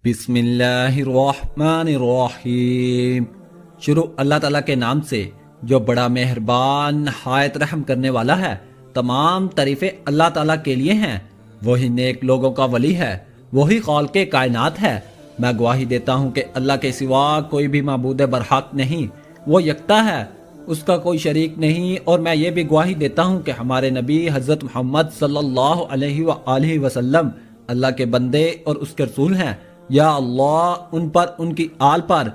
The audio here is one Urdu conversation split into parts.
بسم اللہ الرحمن الرحیم۔ شروع اللہ تعالیٰ کے نام سے جو بڑا مہربان نہایت رحم کرنے والا ہے۔ تمام تعریفیں اللہ تعالیٰ کے لیے ہیں۔ وہی نیک لوگوں کا ولی ہے، وہی خالق کائنات ہے۔ میں گواہی دیتا ہوں کہ اللہ کے سوا کوئی بھی معبود برحق نہیں، وہ یکتا ہے، اس کا کوئی شریک نہیں۔ اور میں یہ بھی گواہی دیتا ہوں کہ ہمارے نبی حضرت محمد صلی اللہ علیہ وآلہ وسلم اللہ کے بندے اور اس کے رسول ہیں۔ یا اللہ ان پر، ان کی آل پر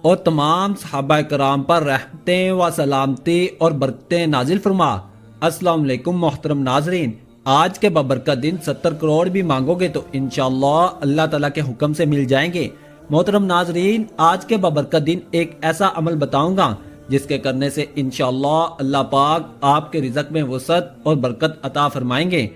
اور تمام صحابہ کرام پر رحمتیں و سلامتی اور برکتیں نازل فرما۔ السلام علیکم محترم ناظرین، آج کے بابرکت دن 70 کروڑ بھی مانگو گے تو انشاءاللہ اللہ تعالیٰ کے حکم سے مل جائیں گے۔ محترم ناظرین، آج کے بابرکت دن ایک ایسا عمل بتاؤں گا جس کے کرنے سے انشاءاللہ اللہ پاک آپ کے رزق میں وسعت اور برکت عطا فرمائیں گے،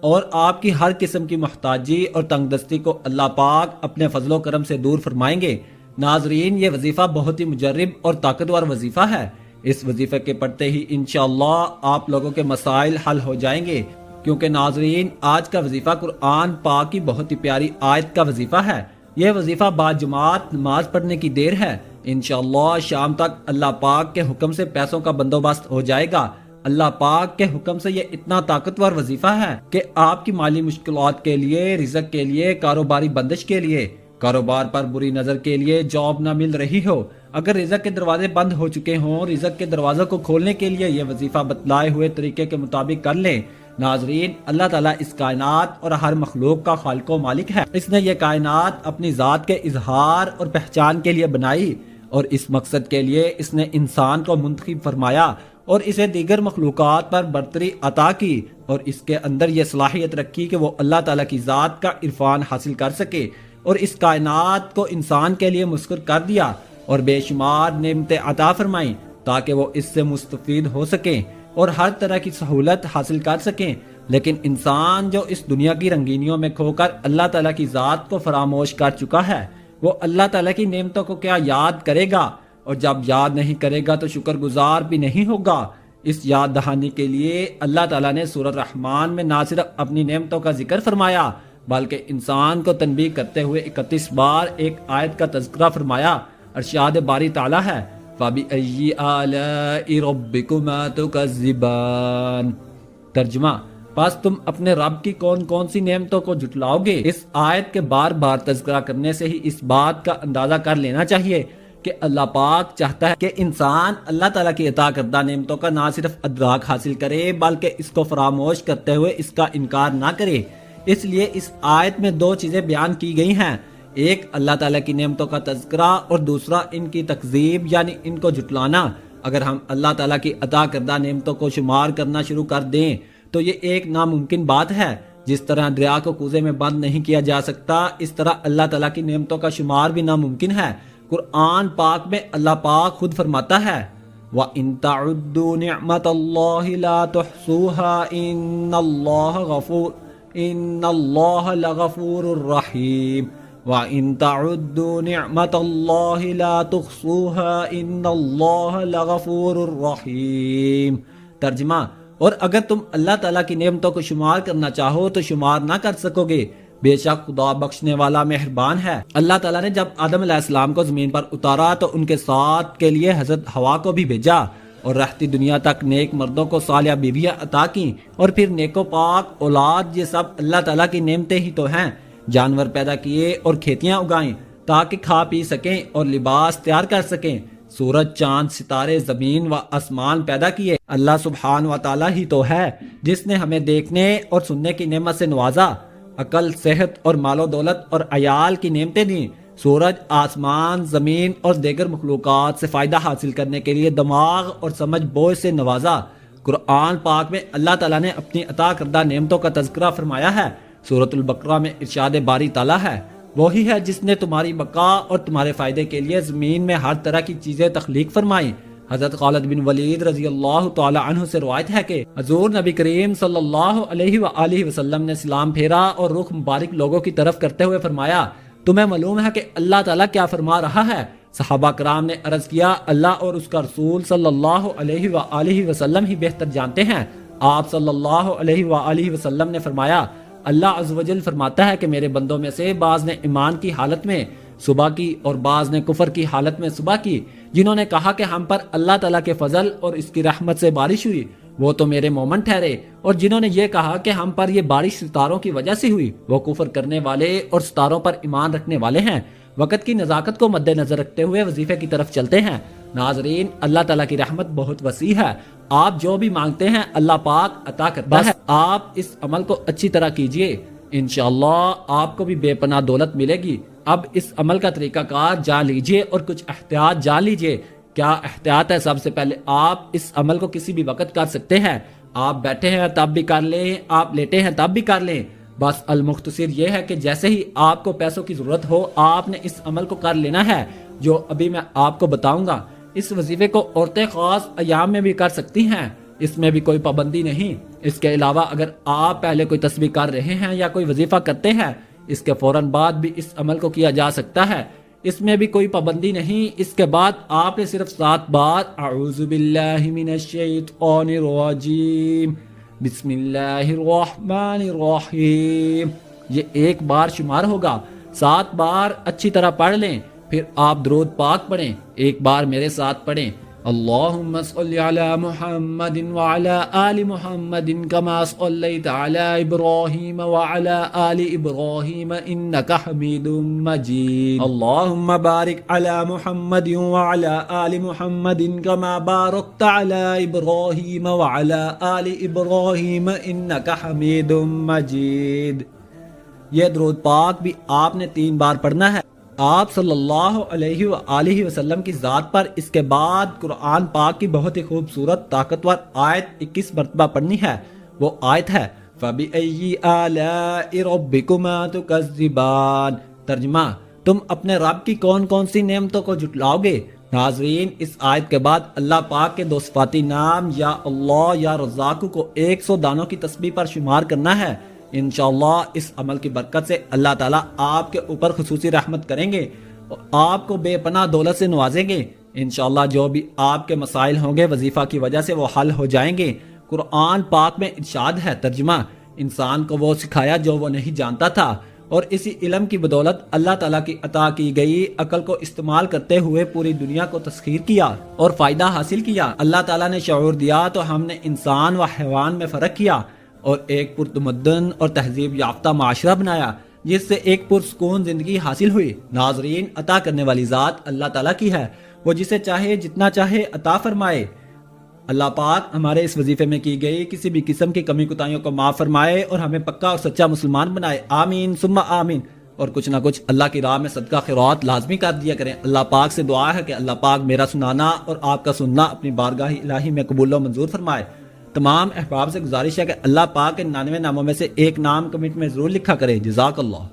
اور آپ کی ہر قسم کی محتاجی اور تنگ دستی کو اللہ پاک اپنے فضل و کرم سے دور فرمائیں گے۔ ناظرین، یہ وظیفہ بہت ہی مجرب اور طاقتور وظیفہ ہے۔ اس وظیفے کے پڑھتے ہی انشاءاللہ آپ لوگوں کے مسائل حل ہو جائیں گے، کیونکہ ناظرین آج کا وظیفہ قرآن پاک کی بہت ہی پیاری آیت کا وظیفہ ہے۔ یہ وظیفہ باجماعت نماز پڑھنے کی دیر ہے۔ انشاءاللہ شام تک اللہ پاک کے حکم سے پیسوں کا بندوبست ہو جائے گا۔ اللہ پاک کے حکم سے یہ اتنا طاقتور وظیفہ ہے کہ آپ کی مالی مشکلات کے لیے، رزق کے لیے، کاروباری بندش کے لیے، کاروبار پر بری نظر کے لیے، جاب نہ مل رہی ہو، اگر رزق کے دروازے بند ہو چکے ہوں، رزق کے دروازوں کو کھولنے کے لیے یہ وظیفہ بتلائے ہوئے طریقے کے مطابق کر لیں۔ ناظرین، اللہ تعالیٰ اس کائنات اور ہر مخلوق کا خالق و مالک ہے۔ اس نے یہ کائنات اپنی ذات کے اظہار اور پہچان کے لیے بنائی، اور اس مقصد کے لیے اس نے انسان کو منتخب فرمایا اور اسے دیگر مخلوقات پر برتری عطا کی، اور اس کے اندر یہ صلاحیت رکھی کہ وہ اللہ تعالیٰ کی ذات کا عرفان حاصل کر سکے، اور اس کائنات کو انسان کے لیے مسخر کر دیا اور بے شمار نعمتیں عطا فرمائیں تاکہ وہ اس سے مستفید ہو سکیں اور ہر طرح کی سہولت حاصل کر سکیں۔ لیکن انسان جو اس دنیا کی رنگینیوں میں کھو کر اللہ تعالیٰ کی ذات کو فراموش کر چکا ہے، وہ اللہ تعالیٰ کی نعمتوں کو کیا یاد کرے گا؟ اور جب یاد نہیں کرے گا تو شکر گزار بھی نہیں ہوگا۔ اس یاد دہانی کے لیے اللہ تعالیٰ نے سورہ الرحمن میں نہ صرف اپنی نعمتوں کا ذکر فرمایا بلکہ انسان کو تنبیہ کرتے ہوئے 31 بار ایک آیت کا تذکرہ فرمایا۔ ارشاد باری تعالیٰ ہے، فَبِأَيِّ آلَاءِ رَبِّكُمَا تُكَذِّبَانِ۔ ترجمہ، پس تم اپنے رب کی کون کون سی نعمتوں کو جھٹلاؤ گے؟ اس آیت کے بار بار تذکرہ کرنے سے ہی اس بات کا اندازہ کر لینا چاہیے کہ اللہ پاک چاہتا ہے کہ انسان اللہ تعالیٰ کی عطا کردہ نعمتوں کا نہ صرف ادراک حاصل کرے بلکہ اس کو فراموش کرتے ہوئے اس کا انکار نہ کرے۔ اس لیے اس آیت میں دو چیزیں بیان کی گئی ہیں، ایک اللہ تعالیٰ کی نعمتوں کا تذکرہ اور دوسرا ان کی تکذیب یعنی ان کو جھٹلانا۔ اگر ہم اللہ تعالیٰ کی عطا کردہ نعمتوں کو شمار کرنا شروع کر دیں تو یہ ایک ناممکن بات ہے۔ جس طرح دریا کو کوزے میں بند نہیں کیا جا سکتا، اس طرح اللہ تعالیٰ کی نعمتوں کا شمار بھی ناممکن ہے۔ قرآن پاک میں اللہ پاک خود فرماتا ہے، وَإِن تَعُدُّوا نِعْمَةَ اللَّهِ لَا تُحْصُوهَا إِنَّ اللَّهَ لَغَفُورٌ رَحِيمٌ وَإِن تَعُدُّوا نِعْمَةَ اللَّهِ لَا تُحْصُوهَا إِنَّ اللَّهَ لَغَفُورٌ رَحِيمٌ۔ ترجمہ، اور اگر تم اللہ تعالیٰ کی نعمتوں کو شمار کرنا چاہو تو شمار نہ کر سکو گے، بے شک خدا بخشنے والا مہربان ہے۔ اللہ تعالیٰ نے جب آدم علیہ السلام کو زمین پر اتارا تو ان کے ساتھ کے لیے حضرت حوا کو بھی بھیجا، اور رہتی دنیا تک نیک مردوں کو صالحہ بیویاں عطا کی، اور پھر نیک و پاک اولاد۔ یہ سب اللہ تعالیٰ کی نعمتیں ہی تو ہیں۔ جانور پیدا کیے اور کھیتیاں اگائیں تاکہ کھا پی سکیں اور لباس تیار کر سکیں۔ سورج، چاند، ستارے، زمین و آسمان پیدا کیے۔ اللہ سبحانہ و تعالیٰ ہی تو ہے جس نے ہمیں دیکھنے اور سننے کی نعمت سے نوازا، عقل، صحت اور مال و دولت اور عیال کی نعمتیں دیں، سورج، آسمان، زمین اور دیگر مخلوقات سے فائدہ حاصل کرنے کے لیے دماغ اور سمجھ بوجھ سے نوازا۔ قرآن پاک میں اللہ تعالیٰ نے اپنی عطا کردہ نعمتوں کا تذکرہ فرمایا ہے۔ سورۃ البقرہ میں ارشاد باری تعالیٰ ہے، وہی ہے جس نے تمہاری بقا اور تمہارے فائدے کے لیے زمین میں ہر طرح کی چیزیں تخلیق فرمائیں۔ حضرت خالد بن ولید رضی اللہ تعالی عنہ سے روایت ہے کہ حضور نبی کریم صلی اللہ علیہ وآلہ وسلم نے سلام پھیرا اور رخ مبارک لوگوں کی طرف کرتے ہوئے فرمایا، تمہیں معلوم ہے کہ اللہ تعالیٰ کیا فرما رہا ہے؟ صحابہ کرام نے عرض کیا، اللہ اور اس کا رسول صلی اللہ علیہ وآلہ وسلم ہی بہتر جانتے ہیں۔ آپ صلی اللہ علیہ وآلہ وسلم نے فرمایا، اللہ عز و جل فرماتا ہے کہ میرے بندوں میں سے بعض نے ایمان کی حالت میں صبح کی اور بعض نے کفر کی حالت میں صبح کی، جنہوں نے کہا کہ ہم پر اللہ تعالیٰ کے فضل اور اس کی رحمت سے بارش ہوئی وہ تو میرے مومن ٹھہرے، اور جنہوں نے یہ کہا کہ ہم پر یہ بارش ستاروں کی وجہ سے ہوئی وہ کفر کرنے والے اور ستاروں پر ایمان رکھنے والے ہیں۔ وقت کی نزاکت کو مد نظر رکھتے ہوئے وظیفے کی طرف چلتے ہیں۔ ناظرین، اللہ تعالیٰ کی رحمت بہت وسیع ہے، آپ جو بھی مانگتے ہیں اللہ پاک عطا کرتا ہے، آپ اس عمل کو اچھی طرح کیجئے، انشاءاللہ آپ کو بھی بے پناہ دولت ملے گی۔ اب اس عمل کا طریقہ کار جان لیجئے اور کچھ احتیاط جان لیجئے۔ کیا احتیاط ہے؟ سب سے پہلے آپ اس عمل کو کسی بھی وقت کر سکتے ہیں، آپ بیٹھے ہیں تب بھی کر لیں، آپ لیٹے ہیں تب بھی کر لیں، بس المختصر یہ ہے کہ جیسے ہی آپ کو پیسوں کی ضرورت ہو آپ نے اس عمل کو کر لینا ہے جو ابھی میں آپ کو بتاؤں گا۔ اس وظیفے کو عورتیں خاص ایام میں بھی کر سکتی ہیں، اس میں بھی کوئی پابندی نہیں۔ اس کے علاوہ اگر آپ پہلے کوئی تسبیح کر رہے ہیں یا کوئی وظیفہ کرتے ہیں اس کے فوراً بعد بھی اس عمل کو کیا جا سکتا ہے، اس میں بھی کوئی پابندی نہیں۔ اس کے بعد آپ نے صرف 7 بار اعوذ باللہ من الشیطان الرجیم بسم اللہ الرحمن الرحیم، یہ ایک بار شمار ہوگا۔ 7 بار اچھی طرح پڑھ لیں، پھر آپ درود پاک پڑھیں، ایک بار میرے ساتھ پڑھیں، اللہم صلی علی محمد وعلی آل محمد کما صلیت علی ابراہیم وعلی آل ابراہیم انکا حمید مجید، اللہم بارک علی محمد وعلی آل محمد کما بارکت علی ابراہیم وعلی آل ابراہیم انکا حمید مجید۔ یہ درود پاک بھی آپ نے 3 بار پڑھنا ہے آپ صلی اللہ علیہ وآلہ وسلم کی ذات پر۔ اس کے بعد قرآن پاک کی بہت ہی خوبصورت طاقتور آیت 21 مرتبہ پڑھنی ہے، وہ آیت ہے فَبِأَيِّ آلَاءِ رَبِّكُمَا تُكَذِّبَانِ، ترجمہ تم اپنے رب کی کون کون سی نعمتوں کو جھٹلاؤ گے۔ ناظرین، اس آیت کے بعد اللہ پاک کے 2 صفاتی نام یا اللہ یا رزاق کو 100 دانوں کی تسبیح پر شمار کرنا ہے۔ انشاءاللہ اس عمل کی برکت سے اللہ تعالیٰ آپ کے اوپر خصوصی رحمت کریں گے اور آپ کو بے پناہ دولت سے نوازیں گے۔ انشاءاللہ جو بھی آپ کے مسائل ہوں گے وظیفہ کی وجہ سے وہ حل ہو جائیں گے۔ قرآن پاک میں ارشاد ہے، ترجمہ انسان کو وہ سکھایا جو وہ نہیں جانتا تھا، اور اسی علم کی بدولت اللہ تعالیٰ کی عطا کی گئی عقل کو استعمال کرتے ہوئے پوری دنیا کو تسخیر کیا اور فائدہ حاصل کیا۔ اللہ تعالیٰ نے شعور دیا تو ہم نے انسان و حیوان میں فرق کیا اور ایک پرتمدن اور تہذیب یافتہ معاشرہ بنایا جس سے ایک پرسکون زندگی حاصل ہوئی۔ ناظرین، عطا کرنے والی ذات اللہ تعالیٰ کی ہے، وہ جسے چاہے جتنا چاہے عطا فرمائے۔ اللہ پاک ہمارے اس وظیفے میں کی گئی کسی بھی قسم کی کمی کوتاہیوں کو معاف فرمائے اور ہمیں پکا اور سچا مسلمان بنائے، آمین ثم آمین۔ اور کچھ نہ کچھ اللہ کی راہ میں صدقہ خیرات لازمی کر دیا کریں۔ اللہ پاک سے دعا ہے کہ اللہ پاک میرا سنانا اور آپ کا سننا اپنی بارگاہ الہی میں قبول و منظور فرمائے۔ تمام احباب سے گزارش ہے کہ اللہ پاک کے 99 ناموں میں سے ایک نام کمنٹ میں ضرور لکھا کریں۔ جزاک اللہ۔